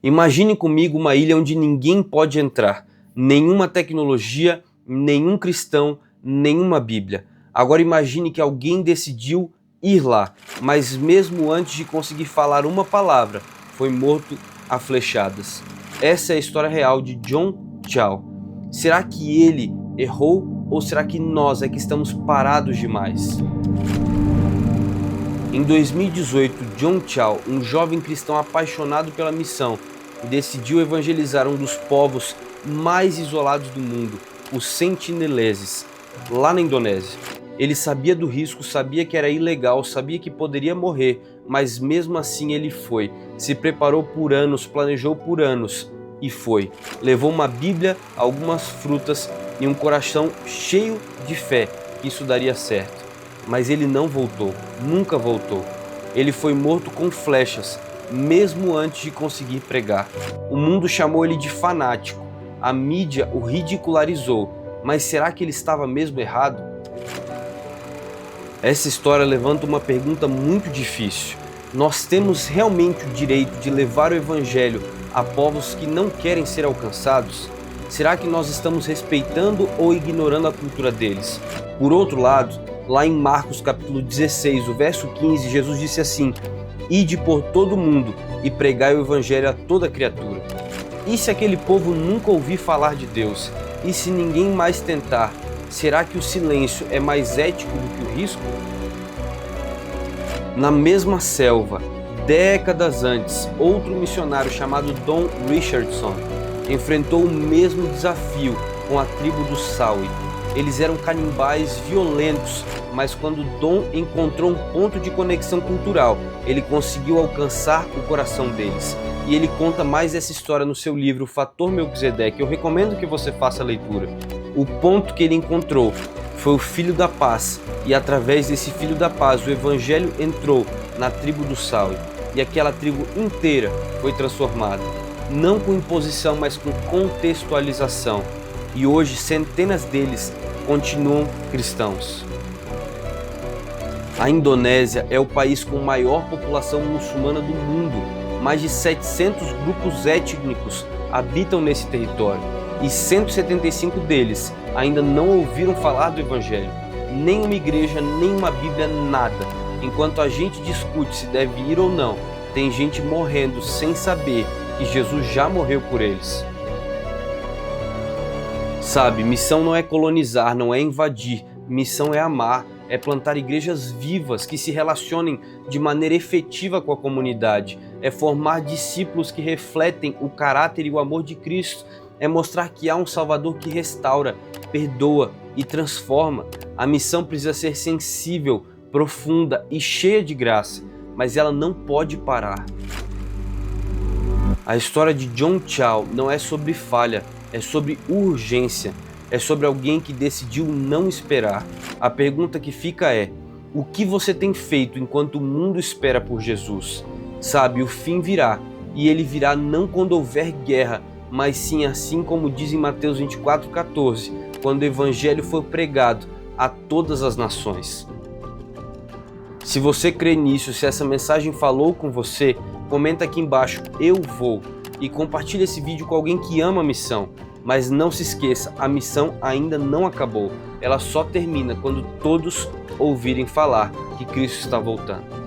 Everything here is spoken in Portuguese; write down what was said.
Imagine comigo uma ilha onde ninguém pode entrar, nenhuma tecnologia, nenhum cristão, nenhuma Bíblia. Agora imagine que alguém decidiu ir lá, mas mesmo antes de conseguir falar uma palavra, foi morto a flechadas. Essa é a história real de John Chau. Será que ele errou ou será que nós é que estamos parados demais? Em 2018, John Chau, um jovem cristão apaixonado pela missão, decidiu evangelizar um dos povos mais isolados do mundo, os sentineleses, lá na Indonésia. Ele sabia do risco, sabia que era ilegal, sabia que poderia morrer, mas mesmo assim ele foi. Se preparou por anos, planejou por anos e foi. Levou uma Bíblia, algumas frutas e um coração cheio de fé que isso daria certo. Mas ele não voltou, nunca voltou. Ele foi morto com flechas, mesmo antes de conseguir pregar. O mundo chamou ele de fanático, a mídia o ridicularizou, mas será que ele estava mesmo errado? Essa história levanta uma pergunta muito difícil. Nós temos realmente o direito de levar o evangelho a povos que não querem ser alcançados? Será que nós estamos respeitando ou ignorando a cultura deles? Por outro lado, lá em Marcos capítulo 16, o verso 15, Jesus disse assim: "Ide por todo mundo e pregai o evangelho a toda criatura." E se aquele povo nunca ouvir falar de Deus? E se ninguém mais tentar? Será que o silêncio é mais ético do que o risco? Na mesma selva, décadas antes, outro missionário chamado Don Richardson enfrentou o mesmo desafio com a tribo dos Sawi. Eles eram canibais violentos, mas quando Dom encontrou um ponto de conexão cultural, ele conseguiu alcançar o coração deles. E ele conta mais essa história no seu livro Fator Melquisedeque. Eu recomendo que você faça a leitura. O ponto que ele encontrou foi o Filho da Paz, e através desse Filho da Paz o Evangelho entrou na tribo do Sawi, e aquela tribo inteira foi transformada, não com imposição, mas com contextualização. E hoje centenas deles continuam cristãos. A Indonésia é o país com maior população muçulmana do mundo. Mais de 700 grupos étnicos habitam nesse território e 175 deles ainda não ouviram falar do Evangelho. Nem uma igreja, nem uma Bíblia, nada. Enquanto a gente discute se deve ir ou não, tem gente morrendo sem saber que Jesus já morreu por eles. Sabe, missão não é colonizar, não é invadir. Missão é amar, é plantar igrejas vivas que se relacionem de maneira efetiva com a comunidade. É formar discípulos que refletem o caráter e o amor de Cristo. É mostrar que há um Salvador que restaura, perdoa e transforma. A missão precisa ser sensível, profunda e cheia de graça, mas ela não pode parar. A história de John Chau não é sobre falha, é sobre urgência, é sobre alguém que decidiu não esperar. A pergunta que fica é: o que você tem feito enquanto o mundo espera por Jesus? Sabe, o fim virá, e ele virá não quando houver guerra, mas sim assim como diz em Mateus 24:14, quando o evangelho for pregado a todas as nações. Se você crê nisso, se essa mensagem falou com você, comenta aqui embaixo, eu vou, e compartilhe esse vídeo com alguém que ama a missão. Mas não se esqueça, a missão ainda não acabou. Ela só termina quando todos ouvirem falar que Cristo está voltando.